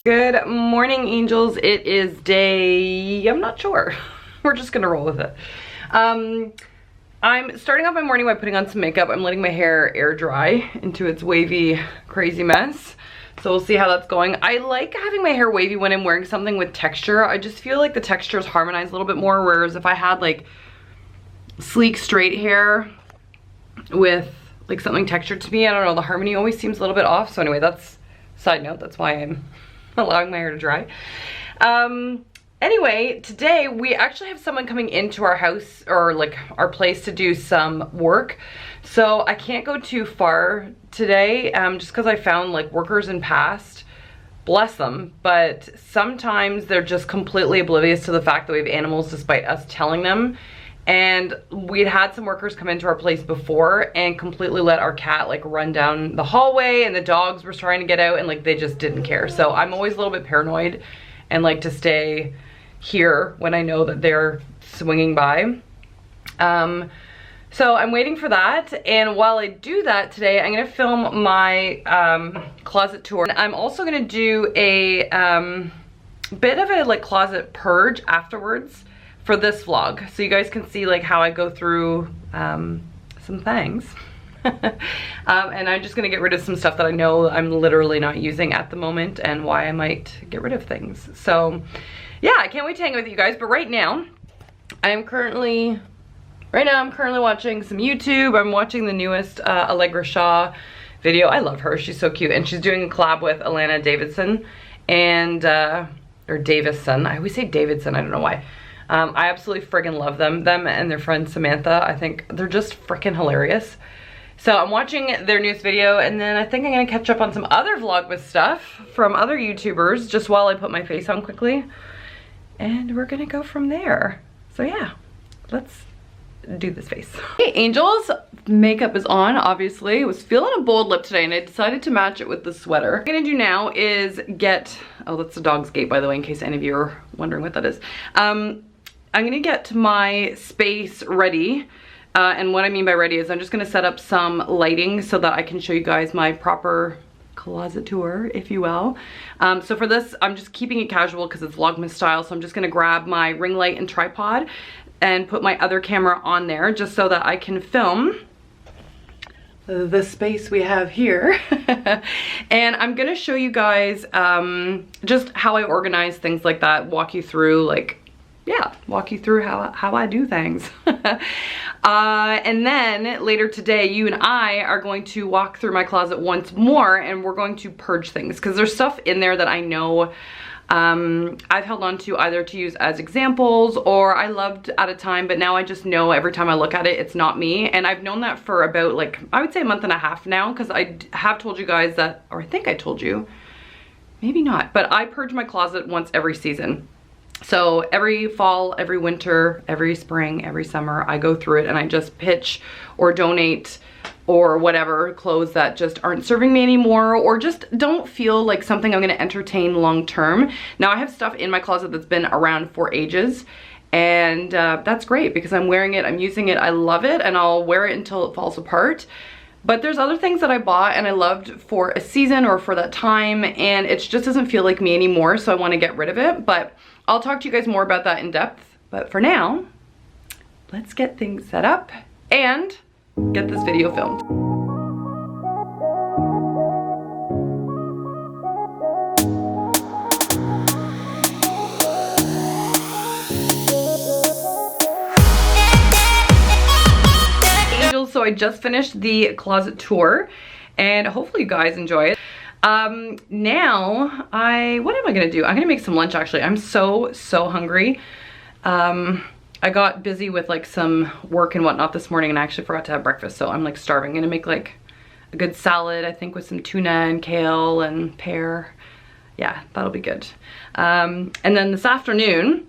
Good morning, angels. It is day, I'm not sure. We're just gonna roll with it. I'm starting off my morning by putting on some makeup. I'm letting my hair air dry into its wavy, crazy mess. So we'll see how that's going. I like having my hair wavy when I'm wearing something with texture. I just feel like the textures harmonize a little bit more, whereas if I had like sleek, straight hair with like something textured to me, I don't know, the harmony always seems a little bit off. So anyway, that's side note, that's why I'm allowing my hair to dry. Anyway, today we actually have someone coming into our house, or like our place, to do some work. So I can't go too far today, just because I found like workers in past, bless them, but sometimes they're just completely oblivious to the fact that we have animals despite us telling them. And we'd had some workers come into our place before and completely let our cat like run down the hallway, and the dogs were trying to get out, and like they just didn't care. So I'm always a little bit paranoid and like to stay here when I know that they're swinging by. So I'm waiting for that, and while I do that today, I'm gonna film my closet tour. I'm also gonna do a bit of a like closet purge afterwards for this vlog, so you guys can see like how I go through some things. And I'm just gonna get rid of some stuff that I know I'm literally not using at the moment, and why I might get rid of things. So yeah, I can't wait to hang with you guys. But right now I'm currently watching some YouTube. I'm watching the newest Allegra Shaw video. I love her, she's so cute, and she's doing a collab with Alana Davidson and or Davison. I always say Davidson, I don't know why. I absolutely friggin' love them and their friend Samantha. I think they're just freaking hilarious. So I'm watching their newest video, and then I think I'm gonna catch up on some other Vlogmas stuff from other YouTubers just while I put my face on quickly. And we're gonna go from there. So yeah, let's do this face. Hey angels, makeup is on, obviously. I was feeling a bold lip today and I decided to match it with the sweater. What I'm gonna do now is get, oh, that's the dog's gate, by the way, in case any of you are wondering what that is. I'm gonna get my space ready. And what I mean by ready is I'm just gonna set up some lighting so that I can show you guys my proper closet tour, if you will. So for this, I'm just keeping it casual because it's Vlogmas style. So I'm just gonna grab my ring light and tripod and put my other camera on there just so that I can film the space we have here. And I'm gonna show you guys just how I organize things like that, walk you through like, yeah, walk you through how I do things. And then later today, you and I are going to walk through my closet once more, and we're going to purge things because there's stuff in there that I know I've held on to either to use as examples or I loved at a time, but now I just know every time I look at it, it's not me. And I've known that for about like, I would say a month and a half now, because I have told you guys that, or I think I told you, maybe not, but I purge my closet once every season. So every fall, every winter, every spring, every summer, I go through it and I just pitch or donate or whatever clothes that just aren't serving me anymore, or just don't feel like something I'm gonna entertain long term. Now I have stuff in my closet that's been around for ages, and that's great because I'm wearing it, I'm using it, I love it, and I'll wear it until it falls apart. But there's other things that I bought and I loved for a season or for that time, and it just doesn't feel like me anymore, so I wanna get rid of it. But I'll talk to you guys more about that in depth. But for now, let's get things set up and get this video filmed. Angels, so I just finished the closet tour and hopefully you guys enjoy it. Now what am I gonna do? I'm gonna make some lunch actually. I'm so hungry. I got busy with like some work and whatnot this morning and I actually forgot to have breakfast, so I'm like starving. I'm gonna make like a good salad, I think, with some tuna and kale and pear. Yeah, that'll be good. And then this afternoon,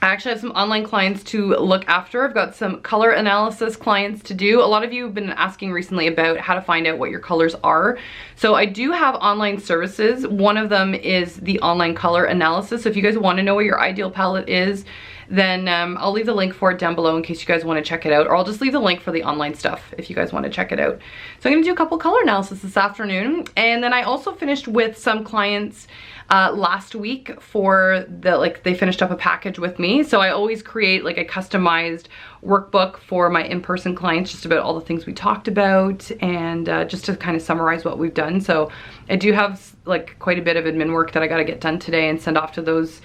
I actually have some online clients to look after. I've got some color analysis clients to do. A lot of you have been asking recently about how to find out what your colors are. So I do have online services. One of them is the online color analysis. So if you guys want to know what your ideal palette is, then I'll leave the link for it down below in case you guys want to check it out, or I'll just leave the link for the online stuff if you guys want to check it out. So I'm going to do a couple color analysis this afternoon, and then I also finished with some clients last week for the, like, they finished up a package with me. So I always create like a customized workbook for my in-person clients, just about all the things we talked about, and just to kind of summarize what we've done. So I do have like quite a bit of admin work that I got to get done today and send off to those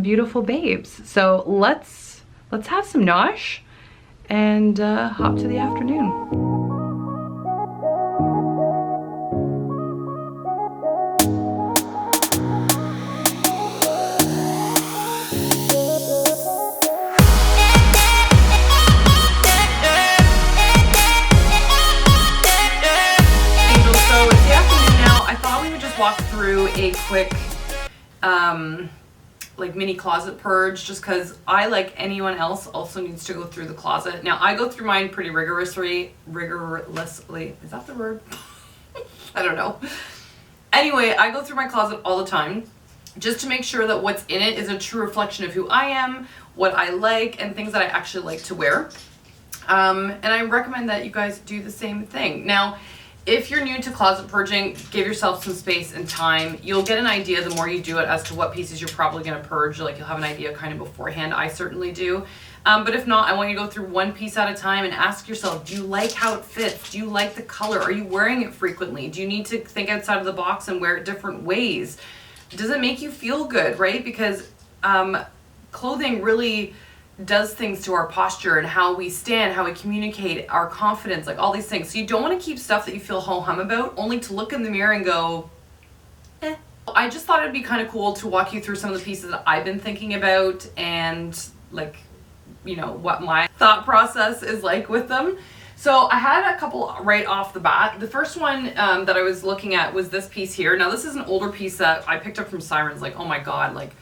beautiful babes. So let's have some nosh and hop to the afternoon. Walk through a quick like mini closet purge, just because I, like anyone else, also needs to go through the closet. Now I go through mine pretty rigorously, is that the word? I don't know. Anyway, I go through my closet all the time just to make sure that what's in it is a true reflection of who I am, what I like, and things that I actually like to wear. And I recommend that you guys do the same thing. Now, if you're new to closet purging, give yourself some space and time. You'll get an idea the more you do it as to what pieces you're probably going to purge. Like, you'll have an idea kind of beforehand. I certainly do. But if not, I want you to go through one piece at a time and ask yourself, do you like how it fits? Do you like the color? Are you wearing it frequently? Do you need to think outside of the box and wear it different ways? Does it make you feel good, right? Because clothing really does things to our posture and how we stand, how we communicate, our confidence, like all these things. So you don't want to keep stuff that you feel ho-hum about, only to look in the mirror and go, eh. I just thought it'd be kind of cool to walk you through some of the pieces that I've been thinking about, and like, you know, what my thought process is like with them. So I had a couple right off the bat. The first one that I was looking at was this piece here. Now this is an older piece that I picked up from Sirens. Like, oh my God, like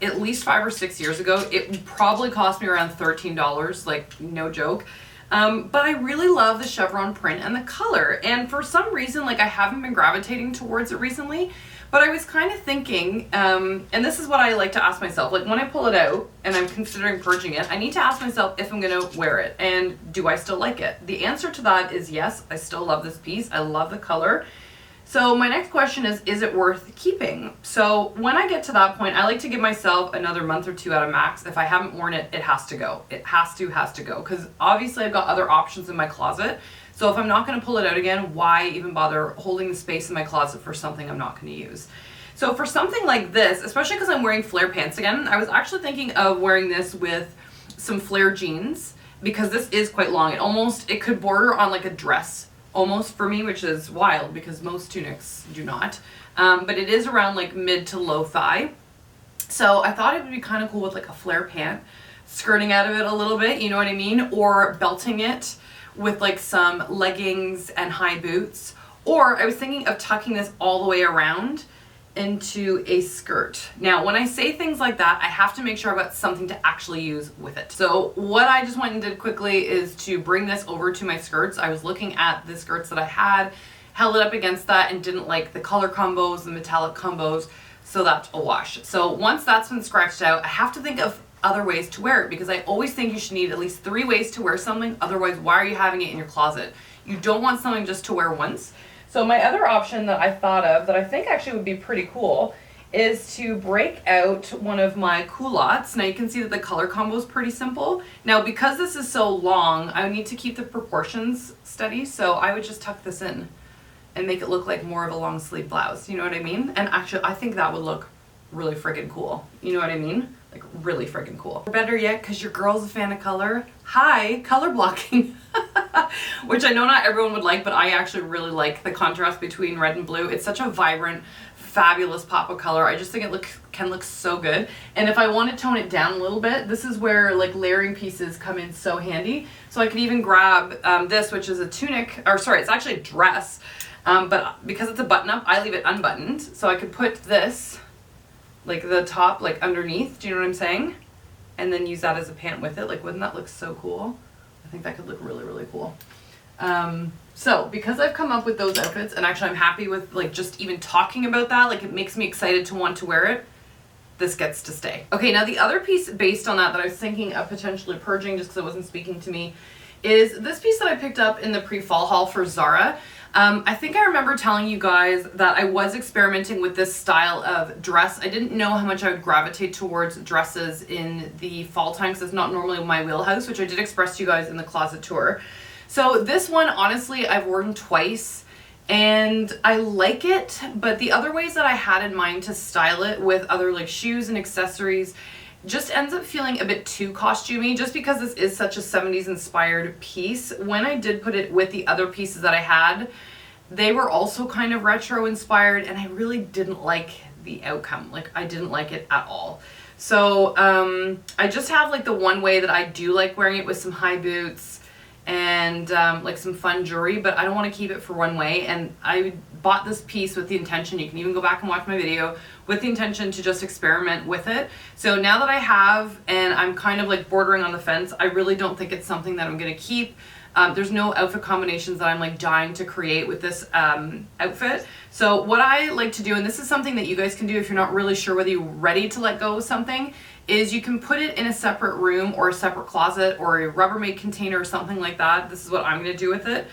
at least 5 or 6 years ago. It probably cost me around $13, like no joke. But I really love the chevron print and the color. And for some reason, like, I haven't been gravitating towards it recently, but I was kind of thinking, and this is what I like to ask myself, like when I pull it out and I'm considering purging it, I need to ask myself if I'm gonna wear it and do I still like it? The answer to that is yes, I still love this piece. I love the color. So my next question is it worth keeping? So when I get to that point, I like to give myself another month or two at a max. If I haven't worn it, it has to go. It has to go. Because obviously I've got other options in my closet. So if I'm not going to pull it out again, why even bother holding the space in my closet for something I'm not going to use? So for something like this, especially because I'm wearing flare pants again, I was actually thinking of wearing this with some flare jeans, because this is quite long. It could border on like a dress almost for me, which is wild because most tunics do not. But it is around like mid to low thigh. So I thought it would be kind of cool with like a flare pant, skirting out of it a little bit, you know what I mean? Or belting it with like some leggings and high boots. Or I was thinking of tucking this all the way around into a skirt. Now, when I say things like that, I have to make sure I've got something to actually use with it. So what I just went and did quickly is to bring this over to my skirts. I was looking at the skirts that I had, held it up against that, and didn't like the color combos, the metallic combos, so that's a wash. So once that's been scratched out, I have to think of other ways to wear it, because I always think you should need at least 3 ways to wear something. Otherwise, why are you having it in your closet? You don't want something just to wear once. So my other option that I thought of that I think actually would be pretty cool is to break out one of my culottes. Now you can see that the color combo is pretty simple. Now because this is so long, I need to keep the proportions steady, so I would just tuck this in and make it look like more of a long sleeve blouse, you know what I mean? And actually I think that would look really friggin' cool, you know what I mean? Like really friggin' cool. Or better yet, because your girl's a fan of color, hi, color blocking. Which I know not everyone would like, but I actually really like the contrast between red and blue. It's such a vibrant, fabulous pop of color. I just think it can look so good. And if I want to tone it down a little bit, this is where like layering pieces come in so handy. So I could even grab this, which is a tunic, or sorry, it's actually a dress. But because it's a button up, I leave it unbuttoned. So I could put this, like the top, like underneath, do you know what I'm saying? And then use that as a pant with it. Like, wouldn't that look so cool? I think that could look really, really cool. So because I've come up with those outfits, and actually I'm happy with like just even talking about that, like it makes me excited to want to wear it. this gets to stay. Okay, now the other piece based on that I was thinking of potentially purging just because it wasn't speaking to me is this piece that I picked up in the pre-fall haul for Zara. I think I remember telling you guys that I was experimenting with this style of dress. I didn't know how much I would gravitate towards dresses in the fall time because it's not normally my wheelhouse, which I did express to you guys in the closet tour. So this one, honestly, I've worn twice and I like it, but the other ways that I had in mind to style it with other like shoes and accessories just ends up feeling a bit too costumey just because this is such a 70s inspired piece. When I did put it with the other pieces that I had, they were also kind of retro inspired and I really didn't like the outcome. Like I didn't like it at all. So I just have like the one way that I do like wearing it with some high boots and like some fun jewelry, but I don't want to keep it for one way. And I bought this piece with the intention, you can even go back and watch my video, with the intention to just experiment with it. So now that I have, and I'm kind of like bordering on the fence, I really don't think it's something that I'm going to keep. There's no outfit combinations that I'm like dying to create with this outfit. So what I like to do, and this is something that you guys can do if you're not really sure whether you're ready to let go of something, is you can put it in a separate room or a separate closet or a Rubbermaid container or something like that. This is what I'm going to do with it.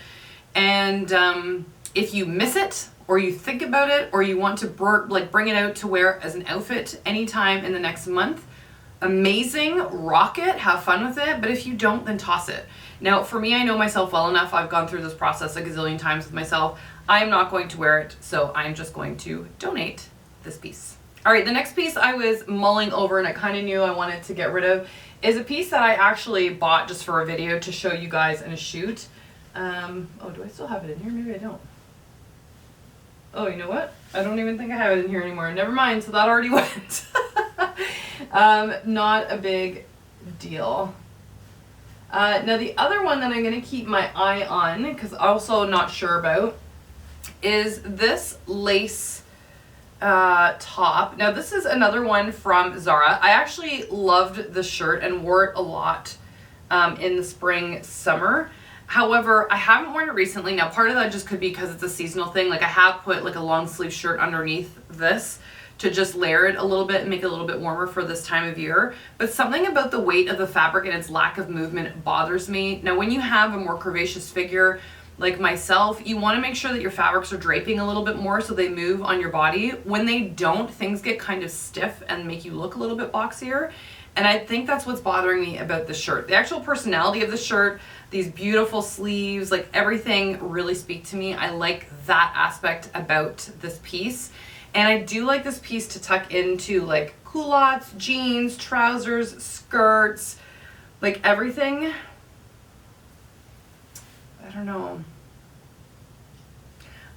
And if you miss it or you think about it or you want to bring it out to wear as an outfit anytime in the next month, amazing, rock it, have fun with it. But if you don't, then toss it. Now, for me, I know myself well enough. I've gone through this process a gazillion times with myself. I am not going to wear it, so I'm just going to donate this piece. All right, the next piece I was mulling over and I kind of knew I wanted to get rid of is a piece that I actually bought just for a video to show you guys in a shoot. Oh, do I still have it in here? Maybe I don't. Oh, you know what? I don't even think I have it in here anymore. Never mind, so that already went. Not a big deal. Now the other one that I'm going to keep my eye on, because also not sure about, is this lace top. Now this is another one from Zara. I actually loved the shirt and wore it a lot in the spring, summer. However, I haven't worn it recently. Now part of that just could be because it's a seasonal thing. Like I have put like a long sleeve shirt underneath this to just layer it a little bit and make it a little bit warmer for this time of year. But something about the weight of the fabric and its lack of movement bothers me. Now when you have a more curvaceous figure like myself, you want to make sure that your fabrics are draping a little bit more so they move on your body. When they don't, things get kind of stiff and make you look a little bit boxier. And I think that's what's bothering me about the shirt. The actual personality of the shirt, these beautiful sleeves, like everything really speak to me. I like that aspect about this piece. And I do like this piece to tuck into like culottes, jeans, trousers, skirts, like everything. I don't know.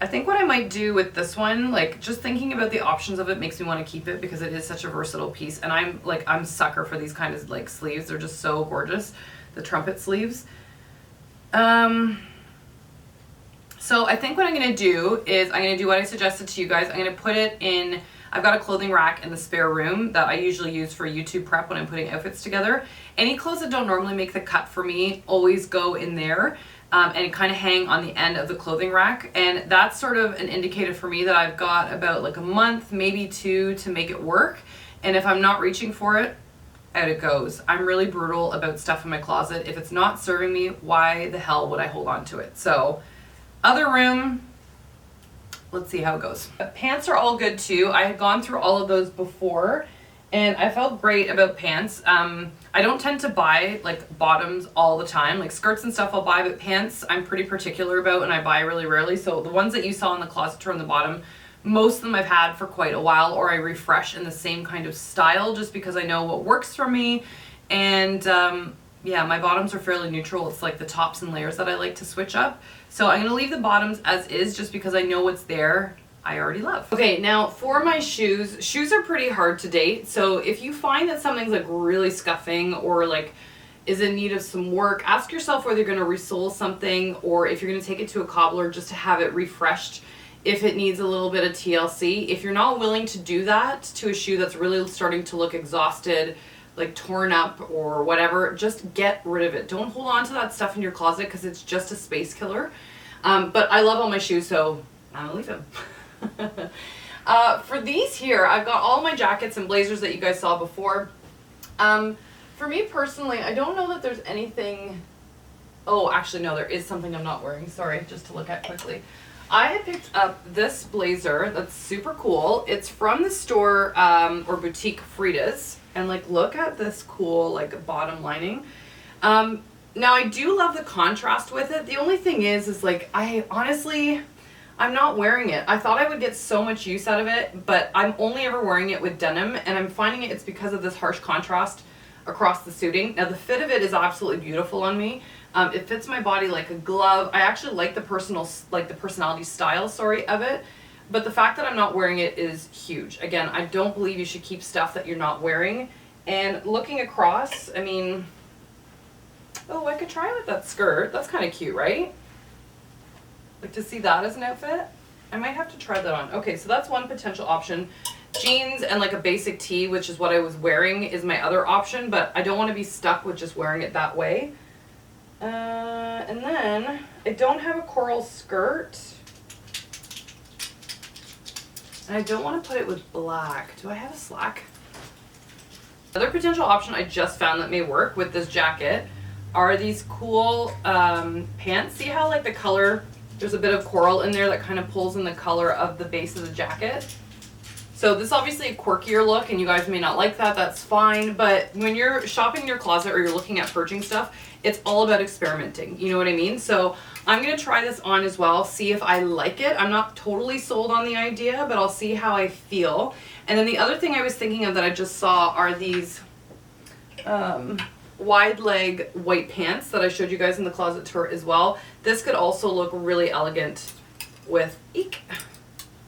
I think what I might do with this one, like just thinking about the options of it makes me want to keep it because it is such a versatile piece. And I'm sucker for these kind of like sleeves. They're just so gorgeous. The trumpet sleeves. So I think what I'm going to do is I'm going to do what I suggested to you guys. I'm going to put it in, I've got a clothing rack in the spare room that I usually use for YouTube prep when I'm putting outfits together. Any clothes that don't normally make the cut for me always go in there and kind of hang on the end of the clothing rack. And that's sort of an indicator for me that I've got about like a month, maybe two to make it work. And if I'm not reaching for it, out it goes. I'm really brutal about stuff in my closet. If it's not serving me, why the hell would I hold on to it? So other room, let's see how it goes. Pants are all good too. I had gone through all of those before and I felt great about pants. I don't tend to buy like bottoms all the time. Like skirts and stuff I'll buy, but pants I'm pretty particular about and I buy really rarely. So the ones that you saw in the closet tour on the bottom, most of them I've had for quite a while or I refresh in the same kind of style just because I know what works for me. And yeah, my bottoms are fairly neutral. It's like the tops and layers that I like to switch up. So I'm going to leave the bottoms as is just because I know what's there I already love. Okay, now for my shoes. Shoes are pretty hard to date. So if you find that something's like really scuffing or like is in need of some work, ask yourself whether you're going to resole something or if you're going to take it to a cobbler just to have it refreshed if it needs a little bit of TLC. If you're not willing to do that to a shoe that's really starting to look exhausted, like torn up or whatever, just get rid of it. Don't hold on to that stuff in your closet because it's just a space killer. But I love all my shoes, so I'm gonna leave them. For these here, I've got all my jackets and blazers that you guys saw before. For me personally, I don't know that there's anything... Oh, actually, no, there is something I'm not wearing. Sorry, just to look at quickly. I had picked up this blazer that's super cool. It's from the store or boutique Frida's. And like, look at this cool like bottom lining. Now I do love the contrast with it. The only thing is like, I'm not wearing it. I thought I would get so much use out of it, but I'm only ever wearing it with denim, and I'm finding it's because of this harsh contrast across the suiting. Now the fit of it is absolutely beautiful on me. It fits my body like a glove. I actually like the personality style, of it. But the fact that I'm not wearing it is huge. Again, I don't believe you should keep stuff that you're not wearing. And looking across, I mean, oh, I could try with that skirt. That's kind of cute, right? Like to see that as an outfit. I might have to try that on. Okay, so that's one potential option. Jeans and like a basic tee, which is what I was wearing, is my other option, but I don't want to be stuck with just wearing it that way. And then I don't have a coral skirt. And I don't want to put it with black. Do I have a slack? Another potential option I just found that may work with this jacket are these cool pants. See how like the color, there's a bit of coral in there that kind of pulls in the color of the base of the jacket. So this is obviously a quirkier look, and you guys may not like that, that's fine, but when you're shopping in your closet or you're looking at purging stuff, it's all about experimenting, you know what I mean? So I'm going to try this on as well, see if I like it. I'm not totally sold on the idea, but I'll see how I feel. And then the other thing I was thinking of that I just saw are these wide leg white pants that I showed you guys in the closet tour as well. This could also look really elegant with,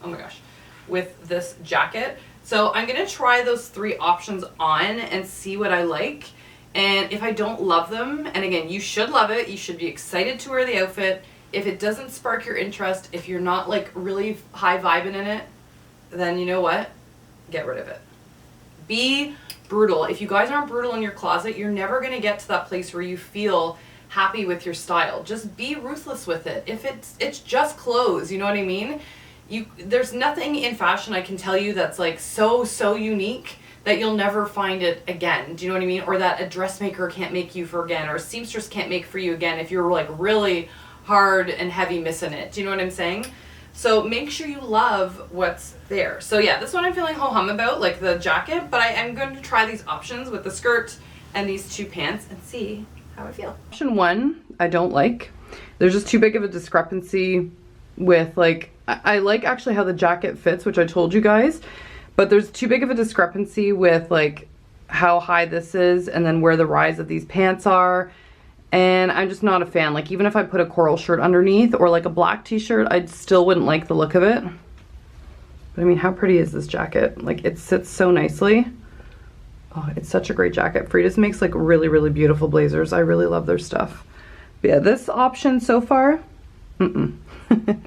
oh my gosh, with this jacket. So I'm going to try those three options on and see what I like. And if I don't love them, and again, you should love it, you should be excited to wear the outfit. If it doesn't spark your interest, if you're not like really high vibing in it, then you know what? Get rid of it. Be brutal. If you guys aren't brutal in your closet, you're never going to get to that place where you feel happy with your style. Just be ruthless with it. If it's just clothes, you know what I mean? There's nothing in fashion I can tell you that's like so unique that you'll never find it again. Do you know what I mean? Or that a dressmaker can't make you for again, or a seamstress can't make for you again if you're like really hard and heavy missing it. Do you know what I'm saying? So make sure you love what's there. So yeah, this one I'm feeling ho-hum about, like the jacket, but I am going to try these options with the skirt and these two pants and see how I feel. Option one, I don't like. There's just too big of a discrepancy with like, I like actually how the jacket fits, which I told you guys, but there's too big of a discrepancy with like how high this is and then where the rise of these pants are. And I'm just not a fan. Like even if I put a coral shirt underneath or like a black t-shirt, I still wouldn't like the look of it. But I mean, how pretty is this jacket? Like it sits so nicely. Oh, it's such a great jacket. Frida's makes like really beautiful blazers. I really love their stuff. But yeah, this option so far,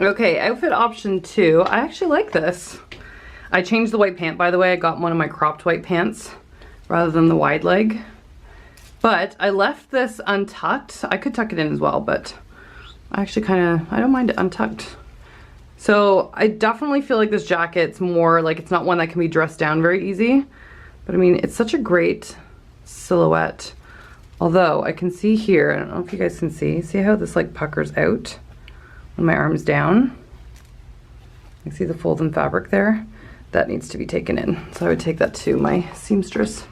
Okay, outfit option 2. I actually like this. I changed the white pant, by the way. I got one of my cropped white pants rather than the wide leg. But I left this untucked. I could tuck it in as well, but I actually I don't mind it untucked. So I definitely feel like this jacket's more like, it's not one that can be dressed down very easy. But I mean, it's such a great silhouette. Although I can see here, I don't know if you guys can see how this like puckers out when my arm's down. You see the fold in fabric there? That needs to be taken in. So I would take that to my seamstress.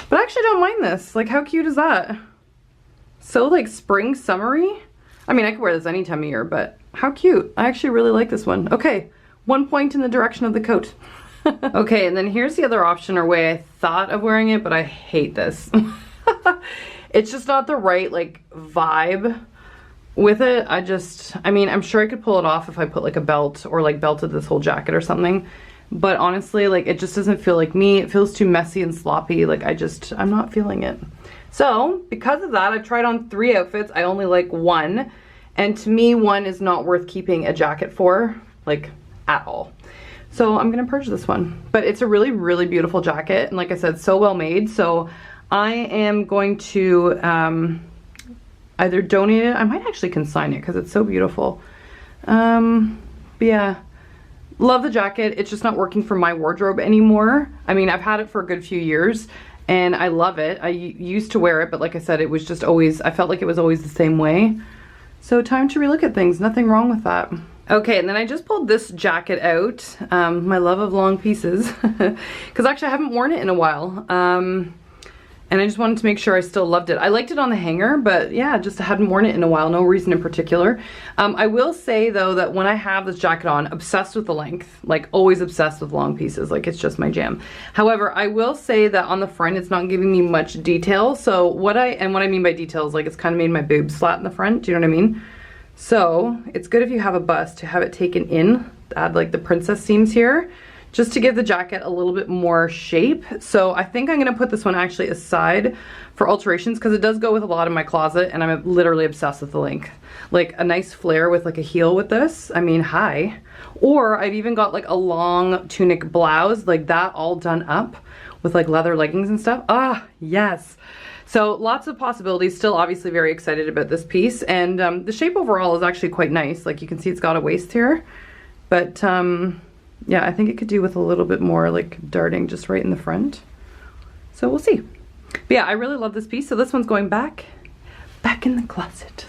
But I actually don't mind this. Like, how cute is that? So like spring summery. I mean, I could wear this any time of year, but how cute. I actually really like this one. Okay, 1 point in the direction of the coat. Okay, and then here's the other option or way I thought of wearing it, but I hate this. It's just not the right like vibe with it. I mean, I'm sure I could pull it off if I put like a belt or like belted this whole jacket or something. But honestly, like it just doesn't feel like me. It feels too messy and sloppy. Like I'm not feeling it. So because of that, I tried on 3 outfits. I only like 1. And to me, 1 is not worth keeping a jacket for, like at all. So I'm gonna purge this one. But it's a really beautiful jacket. And like I said, so well made. So I am going to either donate it. I might actually consign it because it's so beautiful. But yeah. Love the jacket. It's just not working for my wardrobe anymore. I mean, I've had it for a good few years and I love it. I used to wear it, but like I said, it was just always, I felt like it was always the same way. So time to relook at things. Nothing wrong with that. Okay, and then I just pulled this jacket out. My love of long pieces. Because actually I haven't worn it in a while. And I just wanted to make sure I still loved it. I liked it on the hanger, but yeah, just I hadn't worn it in a while. No reason in particular. I will say though that when I have this jacket on, obsessed with the length. Like always obsessed with long pieces. Like it's just my jam. However, I will say that on the front, it's not giving me much detail. So what I mean by detail is like it's kind of made my boobs flat in the front. Do you know what I mean? So it's good if you have a bust to have it taken in. Add like the princess seams here, just to give the jacket a little bit more shape. So I think I'm gonna put this one actually aside for alterations because it does go with a lot in my closet and I'm literally obsessed with the length. Like a nice flare with like a heel with this, I mean, hi. Or I've even got like a long tunic blouse, like that all done up with like leather leggings and stuff. Ah, yes. So lots of possibilities, still obviously very excited about this piece. And the shape overall is actually quite nice. Like you can see it's got a waist here, but yeah, I think it could do with a little bit more like darting just right in the front. So we'll see. But yeah, I really love this piece. So this one's going back in the closet.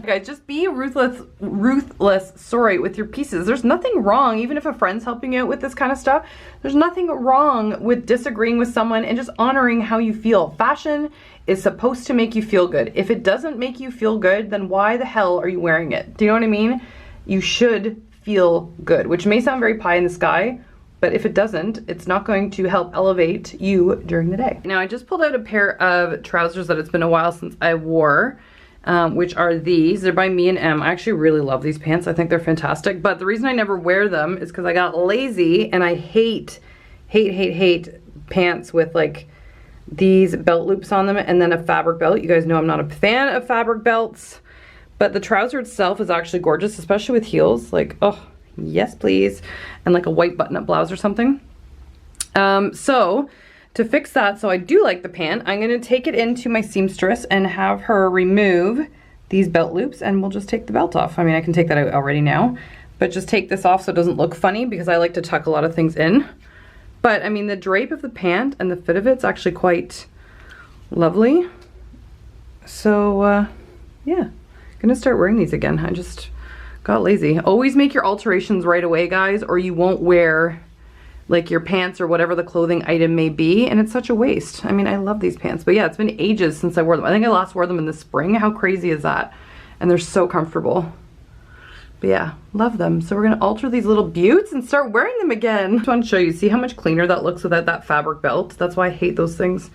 Guys, just be ruthless, sorry, with your pieces. There's nothing wrong, even if a friend's helping you out with this kind of stuff, there's nothing wrong with disagreeing with someone and just honoring how you feel. Fashion is supposed to make you feel good. If it doesn't make you feel good, then why the hell are you wearing it? Do you know what I mean? You should feel good, which may sound very pie in the sky, but if it doesn't, it's not going to help elevate you during the day. Now I just pulled out a pair of trousers that it's been a while since I wore, which are these. They're by me and M. I actually really love these pants. I think they're fantastic, but the reason I never wear them is because I got lazy and I hate pants with like these belt loops on them and then a fabric belt. You guys know I'm not a fan of fabric belts. But the trouser itself is actually gorgeous, especially with heels. Like, oh, yes, please. And like a white button-up blouse or something. So to fix that, so I do like the pant, I'm gonna take it into my seamstress and have her remove these belt loops and we'll just take the belt off. I mean, I can take that out already now, but just take this off so it doesn't look funny because I like to tuck a lot of things in. But I mean, the drape of the pant and the fit of it's actually quite lovely. So, yeah. Gonna start wearing these again. I just got lazy. Always make your alterations right away, guys, or you won't wear like your pants or whatever the clothing item may be, and it's such a waste. I mean, I love these pants, but yeah, it's been ages since I wore them. I think I last wore them in the spring. How crazy is that? And they're so comfortable. But yeah, love them. So we're gonna alter these little buttes and start wearing them again. I just want to show you, see how much cleaner that looks without that fabric belt. That's why I hate those things.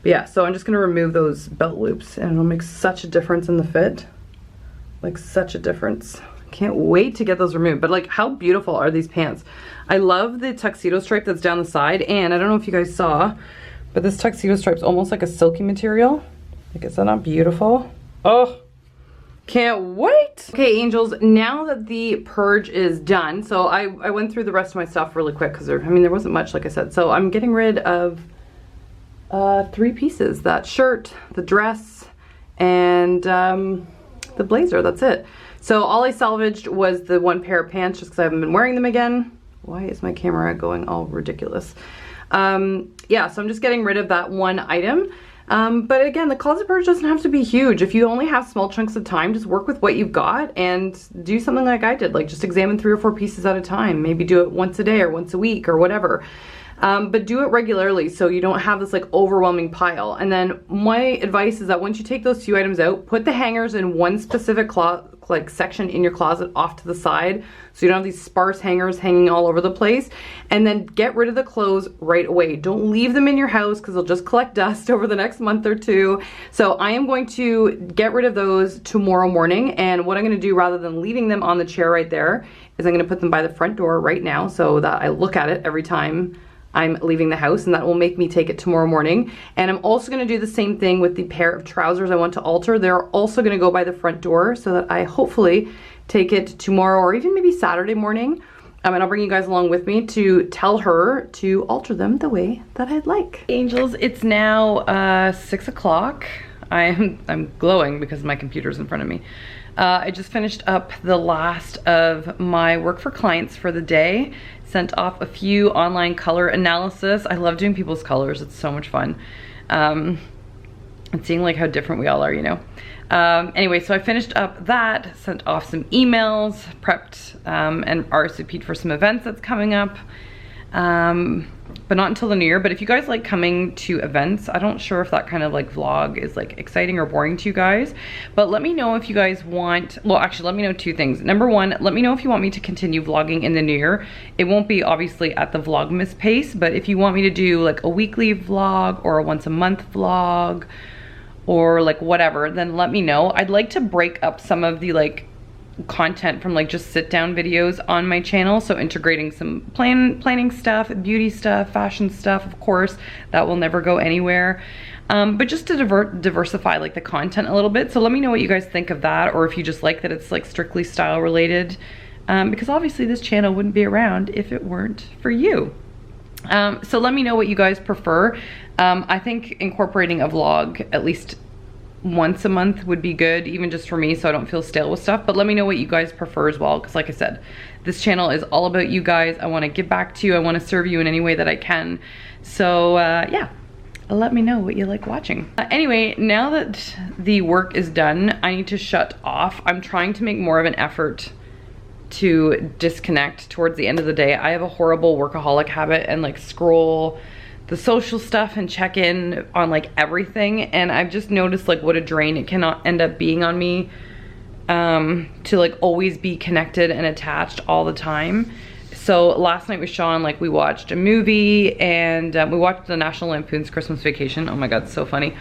But yeah, so I'm just gonna remove those belt loops and it'll make such a difference in the fit. Like such a difference. Can't wait to get those removed. But like, how beautiful are these pants? I love the tuxedo stripe that's down the side, and I don't know if you guys saw, but this tuxedo stripe's almost like a silky material. Like, is that not beautiful? Oh, can't wait. Okay, angels, now that the purge is done, so I went through the rest of my stuff really quick because there wasn't much, like I said. So I'm getting rid of 3 pieces, that shirt, the dress, and the blazer. That's it. So all I salvaged was the 1 pair of pants just because I haven't been wearing them again. Why is my camera going all ridiculous? Yeah, so I'm just getting rid of that 1 item. But again, the closet purge doesn't have to be huge. If you only have small chunks of time, just work with what you've got and do something like I did. Like just examine 3 or 4 pieces at a time. Maybe do it once a day or once a week or whatever. But do it regularly so you don't have this like overwhelming pile. And then my advice is that once you take those few items out, put the hangers in one specific like section in your closet off to the side so you don't have these sparse hangers hanging all over the place. And then get rid of the clothes right away. Don't leave them in your house because they'll just collect dust over the next month or 2. So I am going to get rid of those tomorrow morning, and what I'm going to do rather than leaving them on the chair right there is I'm going to put them by the front door right now so that I look at it every time I'm leaving the house, and that will make me take it tomorrow morning. And I'm also going to do the same thing with the pair of trousers I want to alter. They're also going to go by the front door so that I hopefully take it tomorrow or even maybe Saturday morning. And I'll bring you guys along with me to tell her to alter them the way that I'd like. Angels, it's now 6 o'clock. I'm glowing because my computer's in front of me. I just finished up the last of my work for clients for the day. Sent off a few online color analysis. I love doing people's colors. It's so much fun. And seeing like how different we all are, you know. Anyway, so I finished up that, sent off some emails, prepped and RSVP'd for some events that's coming up. But not until the new year. But if you guys like coming to events, I don't sure if that kind of like vlog is like exciting or boring to you guys, but let me know if you guys want, well actually let me know two things. Number one, let me know if you want me to continue vlogging in the new year. It won't be obviously at the Vlogmas pace, but if you want me to do like a weekly vlog or a once a month vlog or like whatever, then let me know. I'd like to break up some of the like content from like just sit down videos on my channel, so integrating some planning stuff, beauty stuff, fashion stuff, of course that will never go anywhere, but just to diversify like the content a little bit. So let me know what you guys think of that, or if you just like that it's like strictly style related, because obviously this channel wouldn't be around if it weren't for you. So let me know what you guys prefer. I think incorporating a vlog at least once a month would be good, even just for me, so I don't feel stale with stuff. But let me know what you guys prefer as well, because like I said, this channel is all about you guys. I want to give back to you. I want to serve you in any way that I can. So yeah, let me know what you like watching. Anyway, now that the work is done, I need to shut off. I'm trying to make more of an effort to disconnect towards the end of the day. I have a horrible workaholic habit and like scroll the social stuff and check in on like everything, and I've just noticed like what a drain it can end up being on me, to like always be connected and attached all the time. So last night with Sean, like we watched a movie, and we watched the National Lampoon's Christmas Vacation. Oh my god, so funny.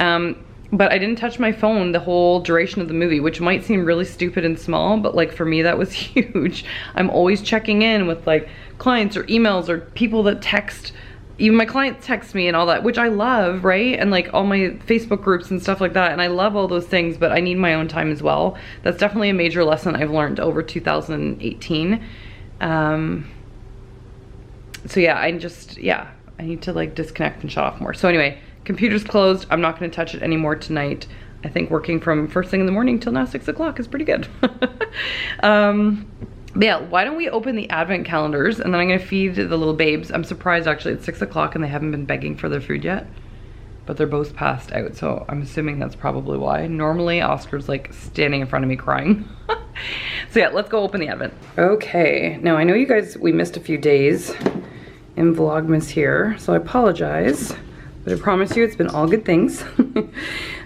But I didn't touch my phone the whole duration of the movie, which might seem really stupid and small, but like for me that was huge. I'm always checking in with like clients or emails or people that text. Even my clients text me and all that, which I love, right? And like all my Facebook groups and stuff like that. And I love all those things, but I need my own time as well. That's definitely a major lesson I've learned over 2018. So yeah, I need to like disconnect and shut off more. So anyway, computer's closed. I'm not gonna touch it anymore tonight. I think working from first thing in the morning till now 6 o'clock is pretty good. Yeah, why don't we open the advent calendars, and then I'm gonna feed the little babes. I'm surprised actually it's 6 o'clock and they haven't been begging for their food yet, but they're both passed out, so I'm assuming that's probably why. Normally Oscar's like standing in front of me crying. So yeah, let's go open the advent. Okay, now I know you guys, we missed a few days in Vlogmas here, so I apologize, but I promise you it's been all good things.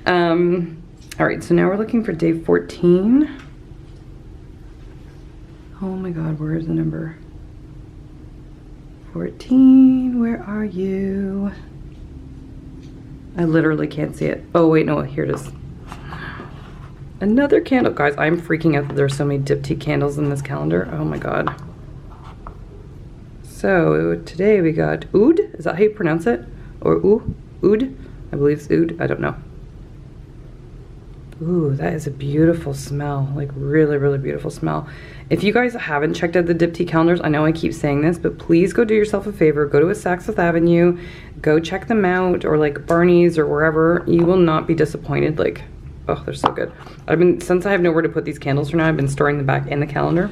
All right, so now we're looking for day 14. Oh my god, where is the number? 14, where are you? I literally can't see it. Oh wait, no, here it is. Another candle. Guys, I'm freaking out that there's so many diptyque candles in this calendar. Oh my god. So today we got oud. Is that how you pronounce it? Or oud? I believe it's oud. I don't know. Ooh, that is a beautiful smell. Like really, really beautiful smell. If you guys haven't checked out the diptyque calendars, I know I keep saying this, but please go do yourself a favor. Go to a Saks Fifth Avenue. Go check them out, or like Barney's or wherever. You will not be disappointed. Like, oh, they're so good. Since I have nowhere to put these candles for now, I've been storing them back in the calendar.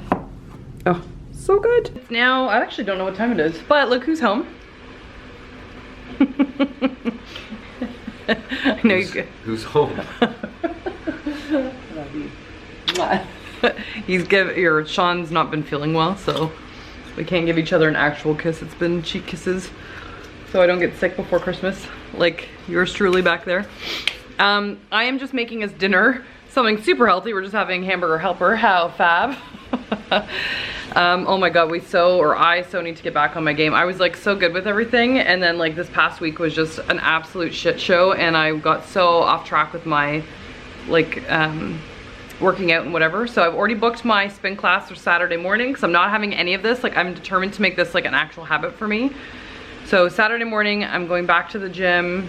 Oh, so good. It's now, I actually don't know what time it is, but look who's home. I know you're good. Who's home? Sean's not been feeling well, so we can't give each other an actual kiss. It's been cheek kisses, so I don't get sick before Christmas, like yours truly back there. I am just making us dinner, something super healthy. We're just having hamburger helper. How fab. Oh my god, I so need to get back on my game. I was like so good with everything, and then like this past week was just an absolute shit show, and I got so off track with my like working out and whatever. So I've already booked my spin class for Saturday morning, because I'm not having any of this. Like I'm determined to make this like an actual habit for me. So Saturday morning I'm going back to the gym,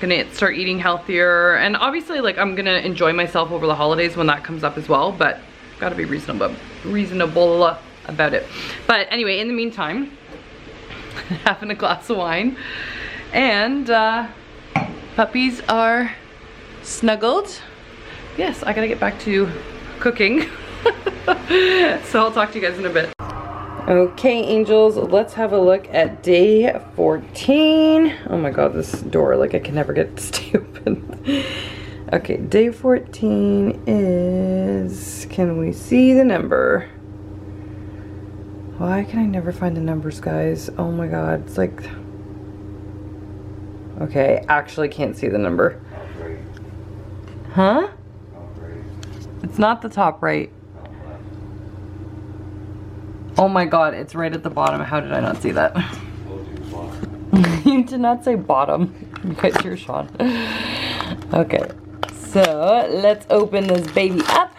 gonna start eating healthier, and obviously like I'm gonna enjoy myself over the holidays when that comes up as well, but gotta be reasonable about it. But anyway, in the meantime, having a glass of wine, and puppies are snuggled. Yes, I gotta get back to cooking. So I'll talk to you guys in a bit. Okay, angels, let's have a look at day 14. Oh my god, this door, like I can never get it to stay open. Okay, day 14 is, can we see the number? Why can I never find the numbers, guys? Oh my god, it's like, okay, I actually can't see the number. Huh? It's not the top right. Oh my god, it's right at the bottom. How did I not see that? You did not say bottom. You guys hear Sean. Okay, so let's open this baby up.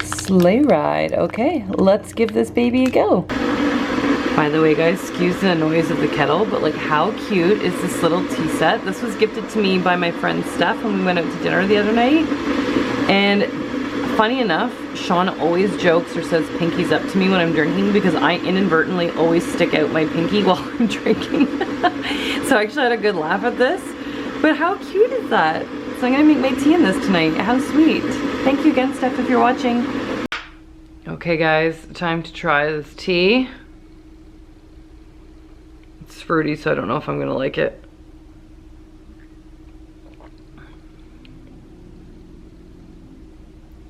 Sleigh ride. Okay, let's give this baby a go. By the way, guys, excuse the noise of the kettle, but like how cute is this little tea set? This was gifted to me by my friend Steph when we went out to dinner the other night. And funny enough, Sean always jokes or says pinkies up to me when I'm drinking because I inadvertently always stick out my pinky while I'm drinking. So I actually had a good laugh at this. But how cute is that? So I'm gonna make my tea in this tonight. How sweet. Thank you again, Steph, if you're watching. Okay guys, time to try this tea. It's fruity, so I don't know if I'm gonna like it.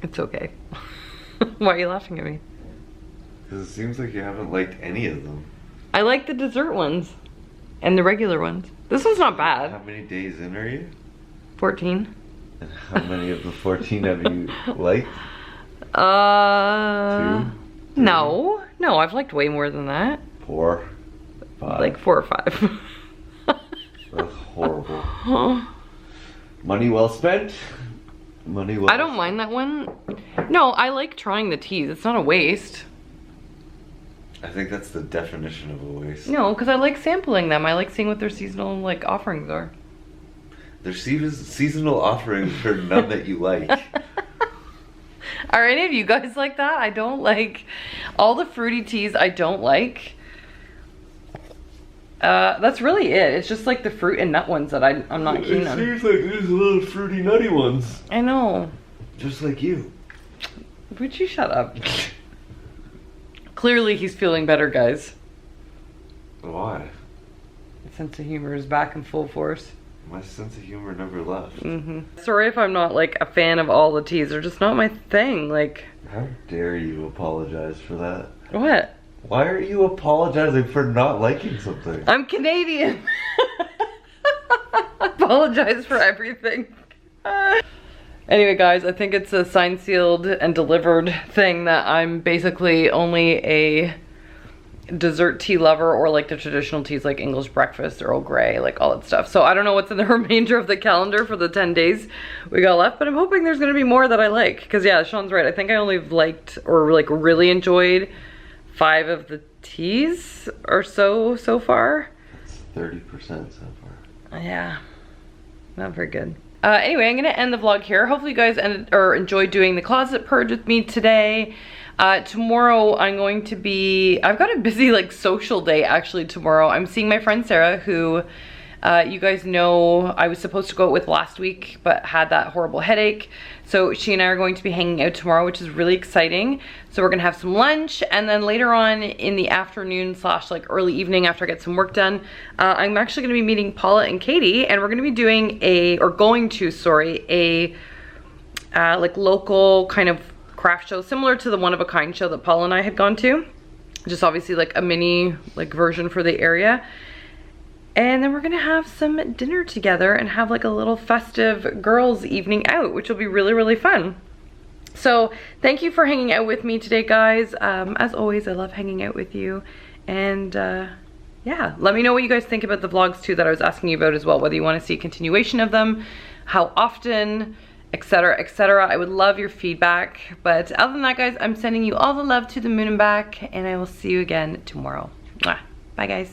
It's okay. Why are you laughing at me? Because it seems like you haven't liked any of them. I like the dessert ones. And the regular ones. This one's not bad. How many days in are you? 14. And how many of the 14 have you liked? 2? 3? No. No, I've liked way more than that. 4? 5? Like 4 or 5. That's horrible. Money well spent? Money well I don't mind that one. No, I like trying the teas. It's not a waste. I think that's the definition of a waste. No, because I like sampling them. I like seeing what their seasonal like offerings are. Their seasonal offerings are none that you like. Are any of you guys like that? I don't like all the fruity teas. I don't like. That's really it. It's just like the fruit and nut ones that I'm not keen on. It seems like there's a lot of fruity nutty ones. I know. Just like you. Would you shut up? Clearly he's feeling better, guys. Why? His sense of humor is back in full force. My sense of humor never left. Sorry if I'm not like a fan of all the teas. They're just not my thing. Like, how dare you apologize for that? What? Why are you apologizing for not liking something? I'm Canadian. Apologize for everything. Anyway, guys, I think it's a signed, sealed, and delivered thing that I'm basically only a dessert tea lover, or like the traditional teas like English breakfast, Earl Grey, like all that stuff. So I don't know what's in the remainder of the calendar for the 10 days we got left, but I'm hoping there's gonna be more that I like. Because yeah, Sean's right. I think I only liked or like really enjoyed 5 of the teas or so far. That's 30% so far. Yeah, not very good. Anyway, I'm gonna end the vlog here. Hopefully you guys enjoyed doing the closet purge with me today. Tomorrow I'm going to be, I've got a busy like social day actually tomorrow. I'm seeing my friend Sarah, who you guys know I was supposed to go out with last week but had that horrible headache. So she and I are going to be hanging out tomorrow, which is really exciting. So we're gonna have some lunch, and then later on in the afternoon / like early evening after I get some work done, I'm actually gonna be meeting Paula and Katie, and we're gonna be doing a like local kind of craft show similar to the One of a Kind show that Paula and I had gone to. Just obviously like a mini like version for the area. And then we're gonna have some dinner together and have like a little festive girls evening out, which will be really, really fun. So thank you for hanging out with me today, guys. As always, I love hanging out with you. And yeah, let me know what you guys think about the vlogs too that I was asking you about as well, whether you want to see a continuation of them, how often, etc, etc. I would love your feedback. But other than that, guys, I'm sending you all the love to the moon and back, and I will see you again tomorrow. Mwah. Bye, guys.